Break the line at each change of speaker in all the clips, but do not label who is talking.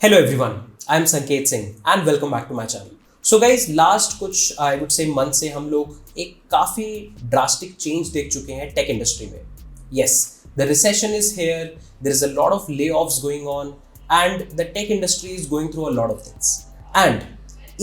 Hello everyone, I am Sanket Singh and welcome back to my channel. So guys, last कुछ I would say month से हम लोग एक काफी drastic change देख चुके हैं tech industry में. Yes, the recession is here. There is a lot of layoffs going on, and the tech industry is going through a lot of things. And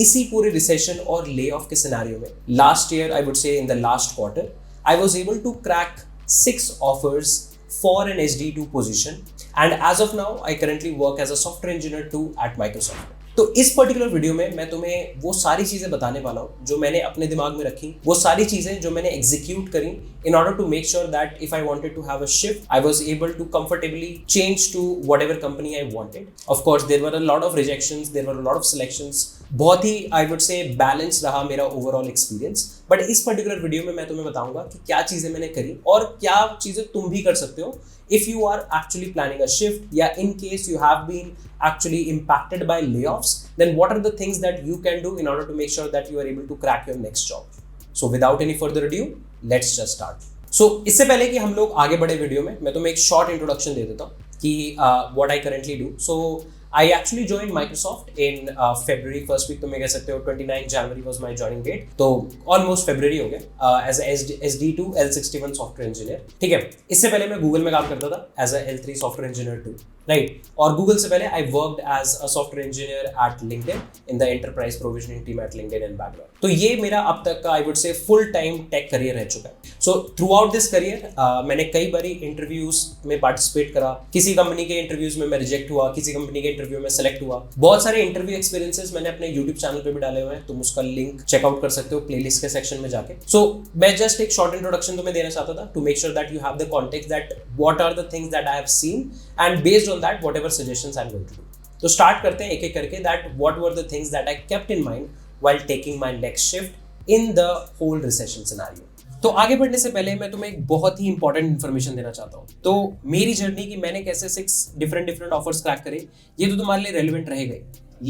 इसी पूरे recession और layoff के scenario में last year I would say in the last quarter I was able to crack 6 offers for an SD2 position. And as of now, I currently work as a software engineer too at Microsoft. तो इस particular video में मैं तुम्हें वो सारी चीजें बताने वाला हूँ जो मैंने अपने दिमाग में रखी, वो सारी चीजें जो मैंने एग्जीक्यूट करी in order to make sure that if I wanted to have a shift, I was able to comfortably change to whatever company I wanted. Of course, there were a lot of rejections, there were a lot of selections. बहुत ही I would say balance रहा मेरा overall experience. But इस particular video में मैं तुम्हें बताऊंगा कि क्या चीजें मैंने करी और क्या चीजें तुम भी कर सकते हो if you are actually planning a shift, yeah, in case you have been actually impacted by layoffs, then what are the things that you can do in order to make sure that you are able to crack your next job? So without any further ado, let's just start. So इससे पहले कि हम लोग आगे बढ़े video में, मैं तुम्हें एक शॉर्ट इंट्रोडक्शन दे देता हूँ कि what I currently do. So I actually joined Microsoft in February first week. तो मैं कह सकते हो 29 January was my joining date. तो almost February हो गया as a SD2 L61 software engineer. ठीक है. इससे पहले मैं Google में काम करता था as a L3 software engineer too. Right और गूगल से पहले I worked as a software engineer at LinkedIn in the enterprise provisioning team at LinkedIn and Bangalore. तो ये मेरा अब तक का I would say full time tech career रह चुका है. So throughout this career मैंने कई बारी इंटरव्यूज में पार्टिसिपेट करा. किसी कंपनी के इंटरव्यूज में मैं रिजेक्ट हुआ, किसी कंपनी के इंटरव्यू में सेलेक्ट हुआ. बहुत सारे इंटरव्यू एक्सपीरियंसेस मैंने अपने यूट्यूब चैनल पे भी डाले हुए हैं, तुम उसका लिंक चेकआउट कर सकते हो प्लेलिस्ट के सेक्शन में जाके. सो मैं जस्ट एक शॉर्ट इंट्रोडक्शन तुम्हें देना चाहता था to make sure that you have the context that what are the things that I have seen and based on that whatever suggestions I'm going to do. तो start करते हैं एक एक करके that what were the things that I kept in mind while taking my next shift in the whole recession scenario. तो आगे बढ़ने से पहले मैं तुम्हें एक बहुत ही इंपॉर्टेंट इन्फॉर्मेशन देना चाहता हूँ. तो मेरी जर्नी की मैंने कैसे 6 डिफरेंट ऑफर्स क्रैक करे ये तो तुम्हारे लिए रेलिवेंट रहेगा ही.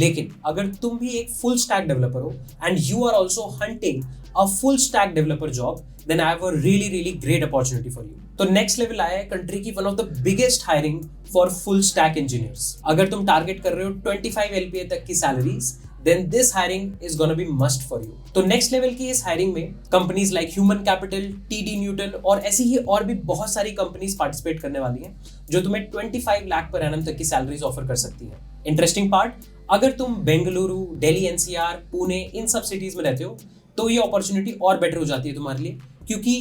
लेकिन अगर तुम भी एक फुल स्टैक डेवलपर हो and you are also hunting a full stack developer job, then I have a really great opportunity for you. तो नेक्स्ट लेवल आया है कंट्री की one of the biggest hiring for full stack engineers. अगर तुम target कर रहे हो 25 LPA तक की salaries, then this hiring is gonna be must for you. तो नेक्स्ट लेवल की इस हायरिंग में companies like human capital, TD Newton और ऐसी ही और भी बहुत सारी कंपनीज पार्टिसिपेट करने वाली हैं जो तुम्हें 25 लाख पर एनम तक की सैलरीज ऑफर कर सकती हैं. इंटरेस्टिंग पार्ट, अगर तुम बेंगलुरु, दिल्ली NCR, पुणे इन सब सिटीज में रहते हो तो ये अपॉर्चुनिटी और बेटर हो जाती है तुम्हारे लिए, क्योंकि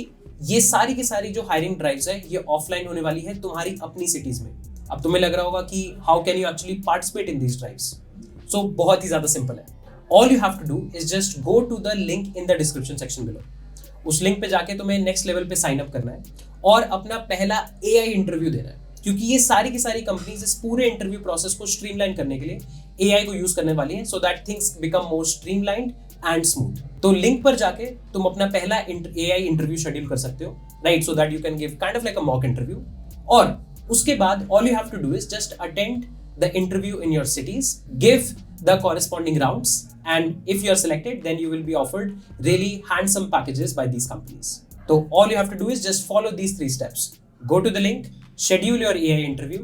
ये सारी की सारी जो हायरिंग ड्राइव्स है ये ऑफलाइन होने वाली है तुम्हारी अपनी सिटीज में. अब तुम्हें लग रहा होगा कि how can you actually participate in these drives. So बहुत ही ज्यादा सिंपल है. All you have to do is just go to the link in the description section below. उस लिंक पे जाके तुम्हें नेक्स्ट लेवल पे साइन अप करना है और अपना पहला AI इंटरव्यू देना है, क्योंकि ये सारी की सारी कंपनीज इस पूरे इंटरव्यू प्रोसेस को स्ट्रीमलाइन करने के लिए AI को यूज करने वाली है so that things become more streamlined and smooth. तो लिंक पर जाके तुम अपना पहला AI इंटरव्यू शेड्यूल कर सकते हो, right, so that you can give kind of like a mock interview. और उसके बाद all you have to do is just attend the interview in your cities, give the corresponding rounds, and if you are selected then you will be offered really handsome packages by these companies. तो all you have to do is just follow these 3 steps. Go to the link, schedule your AI interview,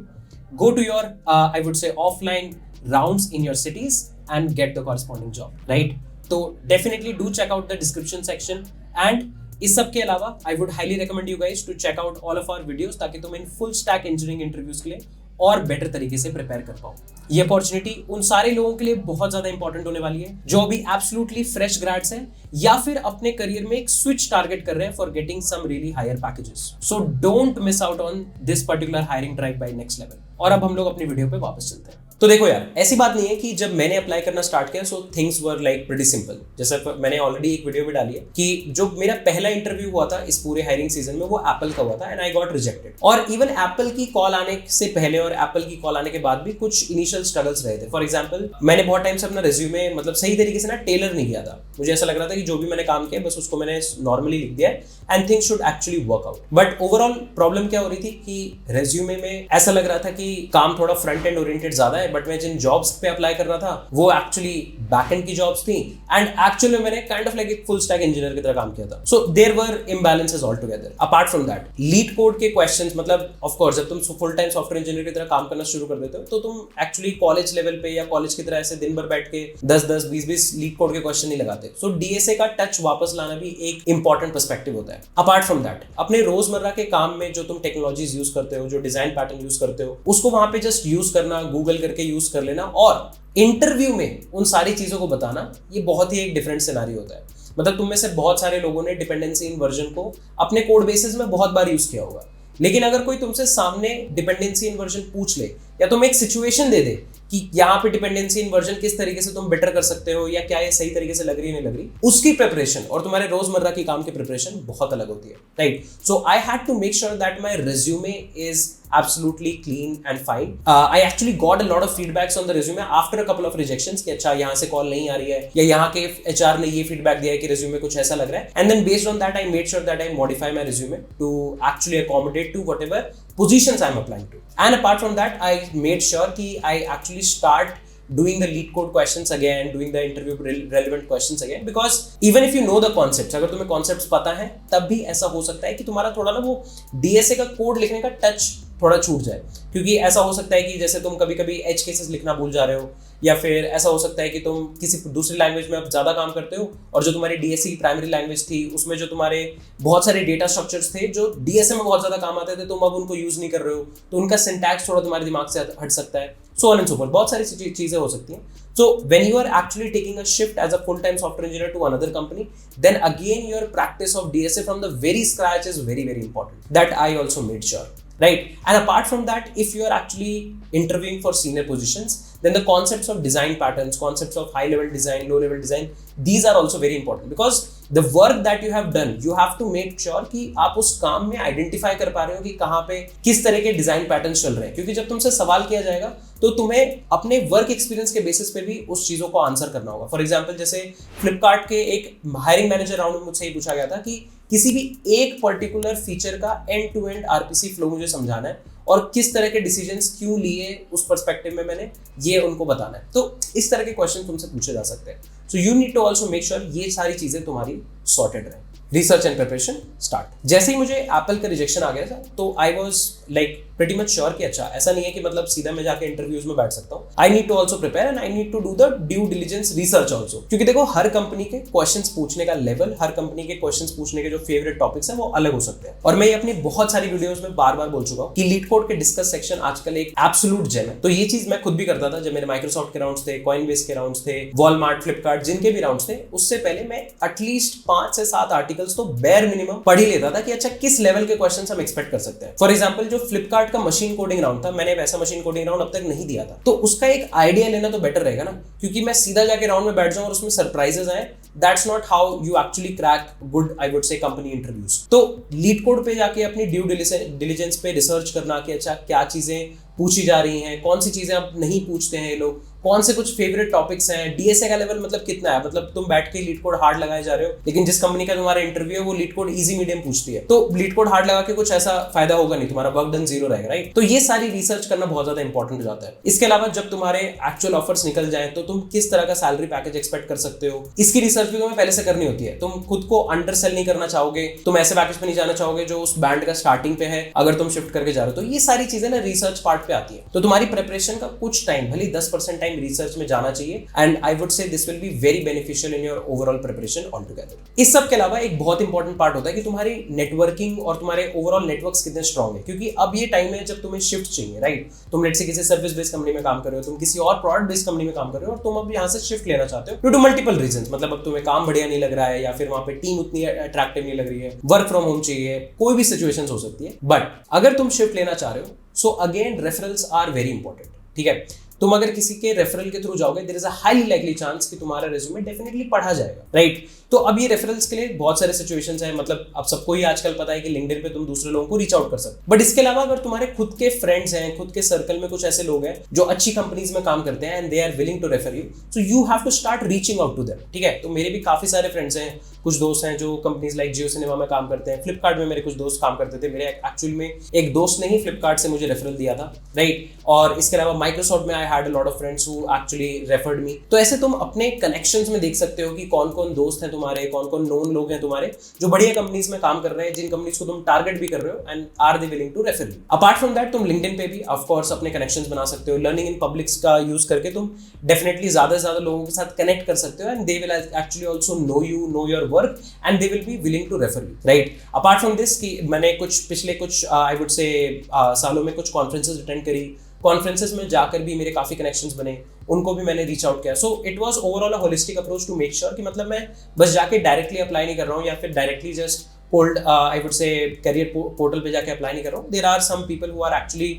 go to your I would say offline rounds in your cities and get the corresponding job, right? तो definitely do check out the description section, and इस सब के अलावा I would highly recommend you guys to check out all of our videos ताकि तुम इन full stack engineering interviews के लिए और बेटर तरीके से प्रिपेयर कर पाओ. ये अपॉर्चुनिटी उन सारे लोगों के लिए बहुत ज्यादा इंपॉर्टेंट होने वाली है जो अभी एब्सोल्युटली फ्रेश ग्रेड्स हैं या फिर अपने करियर में एक स्विच टारगेट कर रहे हैं for getting some really higher packages. So don't miss out on this particular hiring drive by next level. और अब हम लोग अपनी वीडियो पे वापस चलते हैं. तो देखो यार, ऐसी बात नहीं है कि जब मैंने अप्लाई करना स्टार्ट किया so things were like pretty simple. जैसे मैंने ऑलरेडी एक वीडियो में डाली है कि जो मेरा पहला इंटरव्यू हुआ था इस पूरे हायरिंग सीजन में वो एप्पल का हुआ था एंड आई गॉट रिजेक्टेड. और इवन एप्पल की कॉल आने से पहले और एप्पल की कॉल आने के बाद भी कुछ इनिशियल स्ट्रगल्स रहे थे. फॉर एग्जाम्पल, मैंने बहुत टाइम से अपना रिज्यूमे मतलब सही तरीके से ना टेलर नहीं किया था. मुझे ऐसा लग रहा था कि जो भी मैंने काम किया बस उसको मैंने नॉर्मली लिख दिया and things should actually work out. But overall problem क्या हो रही थी कि रेज्यूमे में ऐसा लग रहा था कि काम थोड़ा फ्रंट एंड ओरिएंटेड ज्यादा है, है, बट मैं जिन जॉब्स पे अप्लाई कर रहा था वो एक्चुअली बैकएंड की जॉब्स थी एंड एक्चुअली मैंने काइंड ऑफ लाइक एक फुल स्टैक इंजीनियर की तरह काम किया था. So there were imbalances altogether. Apart from that LeetCode के क्वेश्चंस, मतलब ऑफ कोर्स जब तुम फुल टाइम सॉफ्टवेयर इंजीनियर की तरह काम करना शुरू कर देते हो तो तुम एक्चुअली कॉलेज लेवल पे या कॉलेज की तरह ऐसे दिन भर बैठ के 10-10, 20-20 लीड कोड के क्वेश्चन नहीं लगाते. सो डीएसए का टच वापस लाना भी एक इंपॉर्टेंट पर्सपेक्टिव होता है. अपार्ट फ्रॉम दैट अपने रोजमर्रा के काम में जो तुम टेक्नोलॉजीज यूज करते हो, जो डिजाइन पैटर्न यूज करते हो, उसको वहां पे जस्ट यूज करना, गूगल करके यूज कर लेना और इंटरव्यू में उन सारी चीजों को बताना, ये बहुत ही एक डिफरेंट सिनेरियो होता है. मतलब तुम में से बहुत सारे लोगों ने डिपेंडेंसी इन वर्जन को अपने कोड बेसिस में बहुत बार यूज किया होगा, लेकिन अगर कोई तुमसे सामने डिपेंडेंसी इन वर्जन पूछ ले या तुम एक सिचुएशन दे दे कि यहाँ पे डिपेंडेंसी इन वर्जन किस तरीके से तुम बेटर कर सकते हो या क्या ये सही तरीके से लग रही है नहीं लग रही, उसकी प्रिपरेशन और तुम्हारे रोजमर्रा की काम की प्रिपरेशन बहुत अलग होती है, right. So I had to make sure that my resume is absolutely clean and fine. I actually got a lot of feedbacks on the resume after a couple of rejections कि अच्छा यहाँ से call नहीं आ रही है या यहाँ के HR ने ये फीडबैक दिया है कि रिज्यूमे कुछ ऐसा लग रहा है. And then based on that I made sure that I modify my resume to actually accommodate to whatever positions I'm applying to. And apart from that I made sure कि I actually start doing the lead code questions again, doing the interview relevant questions again, because even if you know the concepts, अगर तुम्हें concepts पता है तब भी ऐसा हो सकता है कि तुम्हारा थोड़ा ना वो DSA का कोड लिखने का टच थोड़ा छूट जाए. क्योंकि ऐसा हो सकता है कि जैसे तुम कभी कभी एज केसेस लिखना भूल जा रहे हो, या फिर ऐसा हो सकता है कि तुम किसी दूसरी लैंग्वेज में अब ज़्यादा काम करते हो और जो तुम्हारी डीएसए की प्राइमरी लैंग्वेज थी उसमें जो तुम्हारे बहुत सारे डेटा स्ट्रक्चर्स थे जो डीएसए में बहुत ज़्यादा काम आते थे, तुम अब उनको यूज़ नहीं कर रहे हो तो उनका सिंटैक्स थोड़ा तुम्हारे दिमाग से हट सकता है. So on and so fourth, बहुत सारी चीज़ें हो सकती हैं. So when you are actually taking a shift as a full-time software engineer to another company, then again your practice of DSA from the very scratch is very, very important. That I also made sure, right? And apart from that, if you are actually interviewing for senior positions, then the concepts of design patterns, concepts of high-level design, low-level design, these are also very important because the work that you have done, you have to make sure कि आप उस काम में identify कर पा रहे हो कि कहाँ पे किस तरह के डिजाइन पैटर्न्स चल रहे हैं. क्योंकि जब तुमसे सवाल किया जाएगा तो तुम्हें अपने वर्क एक्सपीरियंस के बेसिस पे भी उस चीजों को आंसर करना होगा. फॉर एग्जाम्पल जैसे फ्लिपकार्ट के एक हायरिंग मैनेजर राउंड में मुझसे ये पूछा गया था कि किसी भी एक पर्टिकुलर फीचर का end to end RPC flow मुझे समझाना है और किस तरह के डिसीजंस क्यों लिए उस पर्सपेक्टिव में मैंने ये उनको बताना है. तो इस तरह के क्वेश्चन तुमसे पूछे जा सकते हैं. So you need to also make sure ये सारी चीजें तुम्हारी सॉर्टेड रहे. Research and preparation start. जैसे ही मुझे एप्पल का रिजेक्शन आ गया था तो I was like pretty much sure कि अच्छा ऐसा नहीं है कि मतलब सीधा मैं जाके इंटरव्यूज में बैठ सकता हूँ. I need to also prepare and I need to do the due diligence research also. क्योंकि देखो हर कंपनी के क्वेश्चंस पूछने का लेवल, हर कंपनी के क्वेश्चंस पूछने के जो फेवरेट टॉपिक्स हैं वो अलग हो सकते हैं. और मैं ये अपनी बहुत सारी वीडियोस में बार बार बोल चुका हूँ कि लीड कोड के डिस्कस सेक्शन आजकल एक एब्सोल्यूट जेम है. तो ये चीज मैं खुद भी करता था जब मेरे माइक्रोसॉफ्ट के राउंड्स थे, कॉइनबेस के राउंड्स थे, वॉलमार्ट, फ्लिपकार्ट, जिनके भी राउंड्स थे, उससे पहले मैं एटलीस्ट 5 से 7 आर्टिकल्स तो बेयर मिनिमम पढ़ ही लेता था कि अच्छा किस लेवल के क्वेश्चंस हम एक्सपेक्ट कर सकते हैं. फॉर एग्जांपल जो फ्लिपकार्ट का मशीन कोडिंग राउंड था, मैंने वैसा मशीन कोडिंग राउंड अब तक नहीं दिया था, तो उसका एक आइडिया लेना तो बेटर रहेगा ना. क्योंकि मैं सीधा जाके राउंड में बैठ जाऊं और उसमें सरप्राइजेस आए, that's not how you actually crack good I would से कंपनी इंटरव्यूज. तो लीड कोड पे जाके अपनी ड्यू डिलिजेंस पे रिसर्च करना कि अच्छा क्या चीजें पूछी जा रही हैं, कौन सी चीजें अब नहीं पूछते हैं ये लोग, कौन से कुछ फेवरेट टॉपिक्स हैं, डीएसए का लेवल मतलब कितना है. मतलब तुम बैठ के लीड कोड हार्ड लगाए जा रहे हो, लेकिन जिस कंपनी का तुम्हारा इंटरव्यू है वो लीड कोड इजी मीडियम पूछती है, तो लीड कोड हार्ड लगा के कुछ ऐसा फायदा होगा नहीं, तुम्हारा वर्क डन जीरो रहेगा, राइट. तो ये सारी रिसर्च करना बहुत ज्यादा इंपॉर्टेंट हो जाता है. इसके अलावा जब तुम्हारे एक्चुअल ऑफर्स निकल जाए तो तुम किस तरह का सैलरी पैकेज एक्सपेक्ट कर सकते हो, इसकी रिसर्च भी तुम्हें पहले से करनी होती है. तुम खुद को अंडर सेल नहीं करना चाहोगे, तुम ऐसे पैकेज पे नहीं जाना चाहोगे जो उस बैंड का स्टार्टिंग पे है अगर तुम शिफ्ट करके जा रहे हो. तो ये सारी चीजें ना रिसर्च पार्ट पे आती है. तो तुम्हारी प्रिपरेशन का कुछ टाइम, भले 10% टाइम रिसर्च में जाना चाहिए, एंड आई वुड से this will be very beneficial in your overall preparation all together. इस सब के अलावा एक बहुत इंपॉर्टेंट पार्ट होता है कि तुम्हारी नेटवर्किंग और तुम्हारे ओवरऑल नेटवर्क्स कितने स्ट्रांग है. क्योंकि अब ये टाइम है जब तुम्हें शिफ्ट चाहिए, राइट. तुम लेट से किसी सर्विस बेस्ड कंपनी में काम कर रहे हो, तुम किसी और प्रोडक्ट बेस्ड कंपनी में काम कर रहे हो और तुम अब यहाँ से शिफ्ट लेना चाहते हो ड्यू टू मल्टीपल रीजंस. मतलब अब तुम्हें काम बढ़िया नहीं लग रहा है, या फिर वहां पे टीम उतनी अट्रैक्टिव नहीं लग रही है, वर्क फ्रॉम होम चाहिए, कोई भी सिचुएशन हो सकती है. बट अगर तुम शिफ्ट लेना चाह रहे हो, so again referrals are very important. ठीक है, तुम अगर किसी के रेफरल के थ्रू जाओगे, there is a highly likely chance कि तुम्हारा रिज्यूमे डेफिनेटली पढ़ा जाएगा, राइट. तो अब ये रेफरल्स के लिए बहुत सारे सिचुएशंस हैं. मतलब अब सबको ही आजकल पता है कि लिंक्डइन पे तुम दूसरे लोगों को रीच आउट कर सकते. बट इसके अलावा अगर तुम्हारे खुद के फ्रेंड्स हैं, खुद के सर्कल में कुछ ऐसे लोग हैं जो अच्छी कंपनीज में काम करते हैं and they are willing to refer you, so you have to start reaching out to them. ठीक है, तो मेरे भी काफी सारे फ्रेंड्स हैं, कुछ दोस्त हैं जो कंपनीज लाइक जियो सिनेमा में काम करते हैं, फ्लिपकार्ट में मेरे कुछ दोस्त काम करते थे. मेरे एक्चुअल में एक दोस्त ने ही फ्लिपकार्ट से मुझे रेफरल दिया था, राइट. और इसके अलावा माइक्रोसॉफ्ट में I had a lot of friends who actually referred me. तो ऐसे तुम अपने कनेक्शंस में देख सकते हो कि कौन कौन दोस्त हैं तुम्हारे, कौन कौन नोन लोग हैं तुम्हारे जो बढ़िया कंपनीज में काम कर रहे हैं, जिन कंपनीज को तुम टारगेट भी कर रहे हो, and are they willing to refer you. Apart from that तुम लिंक्डइन पे भी ऑफ कोर्स अपने कनेक्शंस बना सकते हो। लर्निंग इन पब्लिक्स का यूज करके तुम डेफिनेटली ज्यादा से ज्यादा लोगों के साथ कनेक्ट कर सकते हो, and they will actually also know you, know your work, and they will be willing to refer you, right. Apart from this कि मैंने पिछले कुछ आई वुड से सालों में कुछ कॉन्फ्रेंसेस अटेंड करी, कॉन्फ्रेंसेस में जाकर भी मेरे काफी कनेक्शंस बने, उनको भी मैंने रीच आउट किया। So it was overall a holistic approach to make sure कि मतलब मैं बस जाके डायरेक्टली अप्लाई नहीं कर रहा हूँ या फिर directly just cold I would say career portal पे जाके अप्लाई नहीं कर रहा हूँ। There are some people who are actually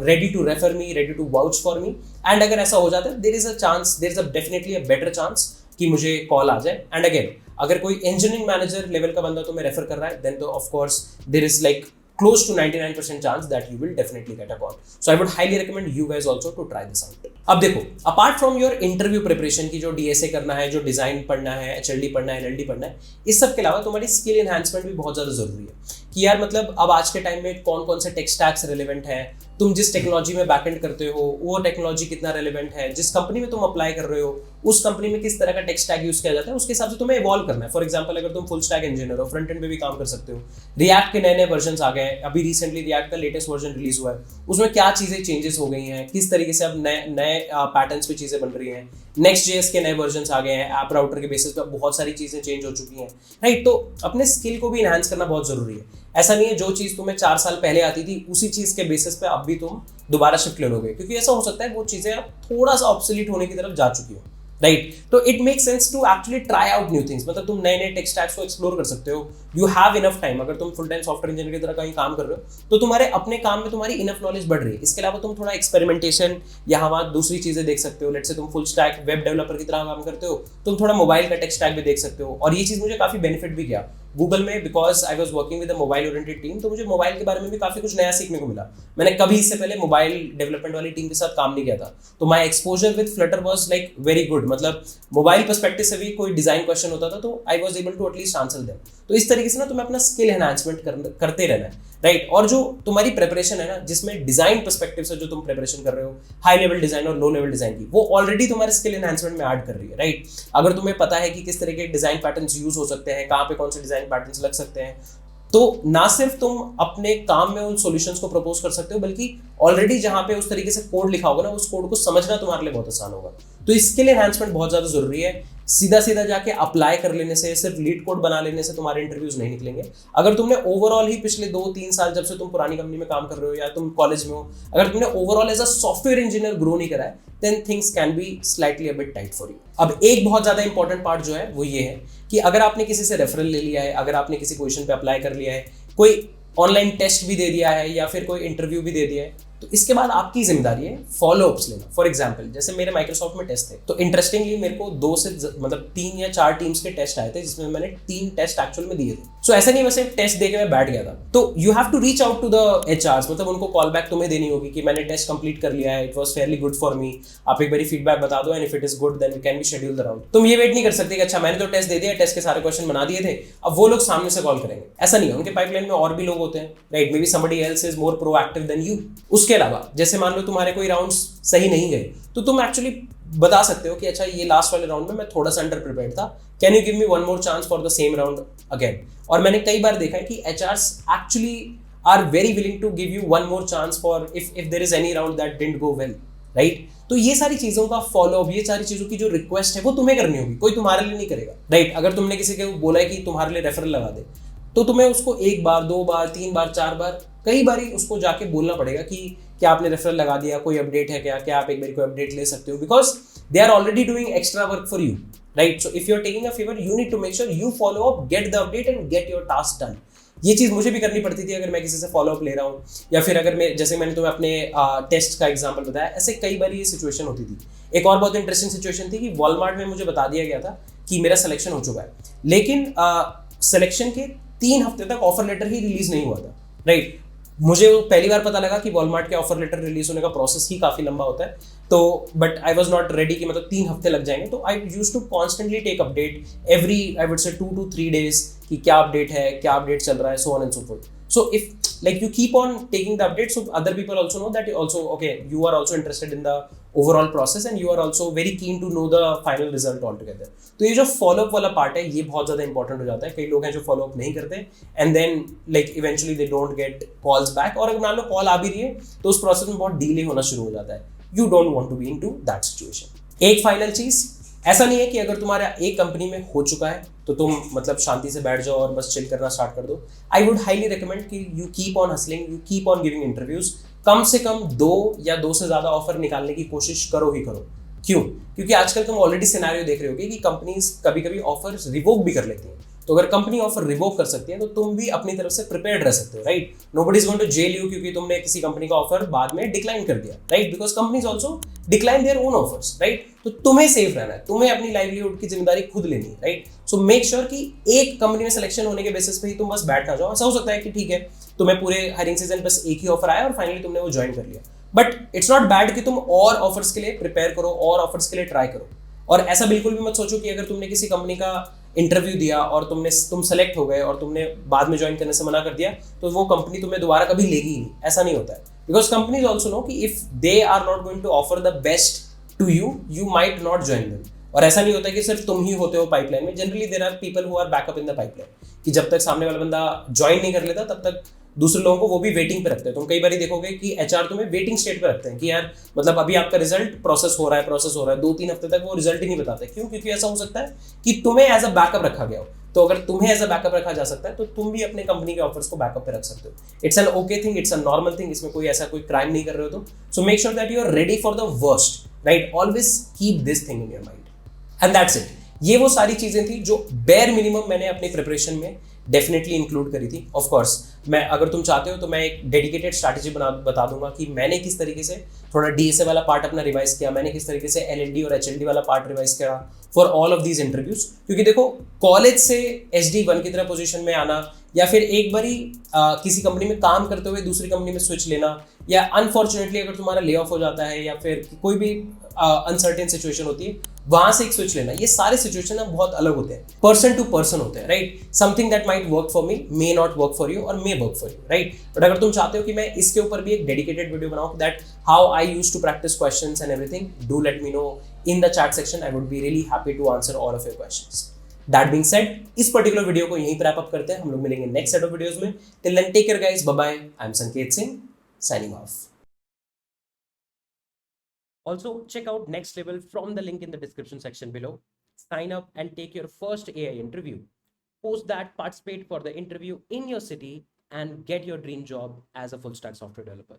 ready to refer me, ready to vouch for me, and अगर ऐसा हो जाता है there is a chance, there is a definitely a better chance कि मुझे कॉल आ जाए। एंड अगेन अगर कोई इंजीनियरिंग मैनेजर लेवल का बंदा तुम्हें रेफर कर रहा है, देन तो of course there is like close to 99% chance that you will definitely get a call. So I would highly recommend you guys also to try this out. अब देखो, apart from your interview preparation की जो DSA करना है, जो design पढ़ना है, HLD पढ़ना है, LLD पढ़ना है, इस सब के अलावा तुम्हारी स्किल एनहांसमेंट भी बहुत ज़्यादा जरूरी है कि यार मतलब अब आज के टाइम में कौन कौन से टेक स्टैक्स रेलेवेंट है, तुम जिस टेक्नोलॉजी में बैकएंड करते हो वो टेक्नोलॉजी कितना रेलेवेंट है, जिस कंपनी में तुम अप्लाई कर रहे हो उस कंपनी में किस तरह का टेक स्टैक यूज किया जाता है, उसके हिसाब से तुम्हें इवॉल्व करना है। फॉर एग्जांपल अगर तुम फुल स्टैक इंजीनियर हो, फ्रंट एंड पे भी काम कर सकते हो, रिएक्ट के नए नए वर्जन आ गए हैं, अभी रिसेंटली रिएक्ट का लेटेस्ट वर्जन रिलीज हुआ है, उसमें क्या चीजें चेंजेस हो गई हैं, किस तरीके से अब नए पैटर्न्स पे चीजें बन रही हैं, नेक्स्ट जेएस के नए वर्जन आ गए हैं, ऐप राउटर के बेसिस पे बहुत सारी चीजें चेंज हो चुकी हैं, राइट। तो अपने स्किल को भी इनहांस करना बहुत जरूरी है। ऐसा नहीं है जो चीज तुम्हें 4 साल पहले आती थी उसी चीज के बेसिस पे अब भी तुम दोबारा शिफ्ट ले लोगे, क्योंकि ऐसा हो सकता है वो चीजें अब थोड़ा सा ऑब्सोलीट होने की तरफ जा चुकी हो, राइट। तो it make sense to actually try out new things, मतलब तुम नए नए टेक स्टैक्स को एक्सप्लोर कर सकते हो। यू हैव इनफ टाइम, अगर तुम फुल टाइम सॉफ्टवेयर इंजीनियर की तरह कहीं काम कर रहे हो तो तुम्हारे अपने काम में तुम्हारी इनफ नॉलेज बढ़ रही है। इसके अलावा तुम थोड़ा एक्सपेरिमेंटेशन या वहाँ दूसरी चीजें देख सकते हो। लेट्स से तुम फुल स्टैक वेब डेवलपर की तरह काम करते हो, तुम थोड़ा मोबाइल का टेक स्टैक भी देख सकते हो। और ये चीज मुझे काफी बेनिफिट भी किया गूगल में, because I was working with a mobile oriented team, तो मुझे मोबाइल के बारे में भी काफी कुछ नया सीखने को मिला। मैंने कभी इससे पहले मोबाइल डेवलपमेंट वाली टीम के साथ काम नहीं किया था, तो my exposure with Flutter was like very good. मतलब मोबाइल पर्सपेक्टिव से भी कोई डिजाइन क्वेश्चन होता था तो I was able to at least answer them. तो इस तरीके से ना तुम्हें अपना स्किल एनहांसमेंट करते रहना है, राइट। और जो तुम्हारी प्रिपरेशन है ना, जिसमें डिजाइन पर्सपेक्टिव से जो तुम प्रिपरेशन कर रहे हो, हाई लेवल डिजाइन और लो लेवल डिजाइन की, वो ऑलरेडी तुम्हारे स्किल एनहांसमेंट में ऐड कर रही है, राइट। अगर तुम्हें पता है कि किस तरह के डिजाइन पैटर्न्स यूज हो सकते हैं, कहाँ पे कौन से डिजाइन पैटर्न्स लग सकते हैं, तो ना सिर्फ तुम अपने काम में उन सॉल्यूशंस को प्रपोज कर सकते हो, बल्कि ऑलरेडी जहां पे उस तरीके से कोड लिखा होगा ना, उस कोड को समझना तुम्हारे लिए बहुत आसान होगा। तो स्किल एनहांसमेंट बहुत ज्यादा जरूरी है। सीधा सीधा जाके अप्लाई कर लेने से, सिर्फ लीड कोड बना लेने से तुम्हारे इंटरव्यूज नहीं निकलेंगे। अगर तुमने ओवरऑल ही पिछले 2-3 साल, जब से तुम पुरानी कंपनी में काम कर रहे हो या तुम कॉलेज में हो, अगर तुमने overall as a software engineer grow नहीं करा है, then things can be slightly a bit tight for you. अब एक बहुत ज्यादा इंपॉर्टेंट पार्ट जो है वो ये है कि अगर आपने किसी से रेफरल ले लिया है, अगर आपने किसी पोजीशन पे अप्लाई कर लिया है, कोई ऑनलाइन टेस्ट भी दे दिया है या फिर कोई इंटरव्यू भी दे दिया है, तो इसके बाद आपकी जिम्मेदारी है फॉलो अप्स लेना। फॉर एग्जांपल जैसे मेरे माइक्रोसॉफ्ट में टेस्ट थे, तो इंटरेस्टिंगली मेरे को 3 या 4 टीम्स के टेस्ट आए थे, जिसमें मैंने 3 टेस्ट एक्चुअल में दिए थे। सो ऐसा नहीं वैसे टेस्ट देके मैं बैठ गया था। तो you have to reach out to the HRs, मतलब उनको कॉल बैक तुम्हें देनी होगी कि मैंने टेस्ट कंप्लीट कर लिया है, it was fairly good for me, आप एक बारी फीडबैक बता दो, and if it is good then we can be schedule the round. तुम ये वेट नहीं कर सकते कि अच्छा मैंने तो टेस्ट दे दिया, टेस्ट के सारे क्वेश्चन बना दिए थे, अब वो लोग सामने से कॉल करेंगे। ऐसा नहीं है, उनके पाइपलाइन में और भी लोग होते हैं, right. Maybe somebody else is more proactive than you. उसके अलावा जैसे मान लो तुम्हारे कोई राउंड्स सही नहीं गए, तो तुम एक्चुअली बता सकते हो कि अच्छा ये लास्ट वाले राउंड में मैं थोड़ा सा अंडर प्रिपेयर्ड था, can you give me one more chance for the same round again. और मैंने कई बार देखा है कि HRs actually are very willing to give you one more chance for if there is any round that didn't go well, right. तो ये सारी चीजों का फॉलो अप, ये सारी चीजों की जो रिक्वेस्ट है वो तुम्हें करनी होगी, कोई तुम्हारे लिए नहीं करेगा, राइट। अगर तुमने किसी को बोला है कि तुम्हारे लिए रेफरल लगा दे, तो तुम्हें उसको 1 बार 2 बार 3 बार 4 बार कई बारी उसको जाके बोलना पड़ेगा कि क्या आपने रेफरल लगा दिया, कोई अपडेट है क्या आप एक बार कोई अपडेट ले सकते हो, because they are already doing extra work for you, right. So if you are taking a favour, you need to make sure you follow up, get the update and get your task done. ये चीज मुझे भी करनी पड़ती थी अगर मैं किसी से फॉलो अप ले रहा हूँ, या फिर अगर मैं, जैसे मैंने तुम्हें अपने टेस्ट का एग्जांपल बताया, ऐसे कई बार ये सिचुएशन होती थी। एक और बहुत इंटरेस्टिंग सिचुएशन थी कि वॉलमार्ट में मुझे बता दिया गया था कि मेरा सिलेक्शन हो चुका है, लेकिन सिलेक्शन के 3 हफ्ते तक ऑफर लेटर ही रिलीज नहीं हुआ था, राइट। मुझे पहली बार पता लगा कि वॉलमार्ट के ऑफर लेटर रिलीज होने का प्रोसेस ही काफी लंबा होता है, तो but I was not ready कि मतलब 3 हफ्ते लग जाएंगे। तो I used to constantly take update every, I would say 2 to 3 days कि क्या अपडेट है, क्या अपडेट चल रहा है, so on and so fourth. So if like you keep on taking the updates so other people also know that you also okay, you are also interested in the overall process and you are also very keen to know the final result altogether. तो ये जो follow up वाला part है ये बहुत ज़्यादा important हो जाता है. कई लोग हैं जो फॉलोअप नहीं करते and then like eventually they don't get calls back, और अगर मान लो कॉल आ भी रही है तो उस प्रोसेस में बहुत डिले होना शुरू हो जाता है. You don't want to be into that situation. एक फाइनल चीज, ऐसा नहीं है कि अगर तुम्हारा एक कंपनी में हो चुका है तो तुम मतलब शांति से बैठ जाओ और बस चिल करना स्टार्ट कर दो. आई वुड हाईली रिकमेंड कि you keep on hustling, you keep on giving interviews. कम से कम 2 या 2 से ज्यादा ऑफर निकालने की कोशिश करो ही करो. क्यों? क्योंकि आजकल तुम ऑलरेडी सिनेरियो देख रहे होगे कि कंपनीज कभी कभी ऑफर रिवोक भी कर लेती हैं. तो अगर कंपनी ऑफर रिवोक कर सकती है तो तुम भी अपनी तरफ से प्रिपेयर्ड रह सकते हो, right? Nobody is going to jail you क्योंकि तुमने किसी कंपनी का ऑफर बाद में डिक्लाइन कर दिया, right? Because companies also decline their own offers, right? तो तुम्हें सेफ रहना है, तुम्हें अपनी लाइवलीहुड की जिम्मेदारी खुद लेनी है, राइट? सो मेक श्योर कि एक कंपनी में सिलेक्शन होने के बेसिस पे ही तुम बस बैठ ना जाओ. ऐसा हो सकता है कि ठीक है तुम्हें पूरे हायरिंग सीजन बस एक ही ऑफर आया और फाइनली तुमने वो ज्वाइन कर लिया, बट इट्स नॉट बैड कि तुम और ऑफर्स के लिए प्रिपेयर करो और ऑफर्स के लिए ट्राई करो. और ऐसा बिल्कुल भी मत सोचो कि अगर तुमने किसी कंपनी का इंटरव्यू दिया और तुम सेलेक्ट हो गए और तुमने बाद में ज्वाइन करने से मना कर दिया तो वो कंपनी तुम्हें दोबारा कभी लेगी ही नहीं. ऐसा नहीं होता है. बिकॉज कंपनीज ऑल्सो नो कि if they are not going to offer the best to you, you might not join them. और ऐसा नहीं होता कि सिर्फ तुम ही होते हो पाइपलाइन में. Generally there are people who are backup in the pipeline, कि जब तक सामने वाला बंदा ज्वाइन नहीं कर लेता तब तक दूसरे लोगों को वो भी वेटिंग पे रखते हैं. तुम कई बार देखोगे कि एचआर तुम्हें वेटिंग स्टेट पे रखते हैं कि यार मतलब अभी आपका रिजल्ट प्रोसेस हो रहा है 2-3 हफ्ते तक वो रिजल्ट ही नहीं बताते. क्यों? क्योंकि ऐसा हो सकता है कि तुम्हें एज अ बैकअप रखा गया हो. तो अगर तुम्हें एज अ बैकअप रखा जा सकता है तो तुम भी अपने कंपनी के ऑफर्स को बैकअप पे रख सकते हो. It's an okay thing, it's a normal thing. इसमें कोई ऐसा कोई क्राइम नहीं कर रहे हो तुम. So make sure that you are ready for the worst, right? Always keep this thing in your mind and that's it. ये वो सारी चीजें थी जो बेयर मिनिमम मैंने अपनी प्रिपरेशन में डेफिनेटली इंक्लूड करी थी. ऑफ कोर्स मैं अगर तुम चाहते हो तो मैं एक डेडिकेटेड स्ट्रैटेजी बता दूंगा कि मैंने किस तरीके से थोड़ा डीएसए वाला पार्ट अपना रिवाइज किया, मैंने किस तरीके से एलएलडी और एचएलडी वाला पार्ट रिवाइज किया for all of these interviews. क्योंकि देखो कॉलेज से एचडी1 की तरह पोजीशन में आना या फिर एक बारी किसी कंपनी में काम करते हुए दूसरी कंपनी में स्विच लेना, या अनफॉर्चुनेटली अगर तुम्हारा ले ऑफ हो जाता है या फिर कोई भी अनसर्टेन सिचुएशन होती है वहां से एक स्विच लेना, ये सारे सिचुएशन बहुत अलग होते हैं, पर्सन टू पर्सन होते हैं, right? Something that might work for me may not work for you और may work for you, right? But अगर तुम चाहते हो कि मैं इसके ऊपर भी एक डेडिकेटेड वीडियो बनाऊं that how I used to practice questions and everything, do let me know in the chat section. I would be really happy to answer all of your questions. That being said, इस particular video को यहीं पर wrap up करते हैं. हम लोग मिलेंगे next set of videos में. Till then take care guys, bye bye. I am Sanket Singh signing off. Also, check out Next Level from the link in the description section below. Sign up and take your first AI interview. Post that, participate for the interview in your city, and get your dream job as a full stack software developer.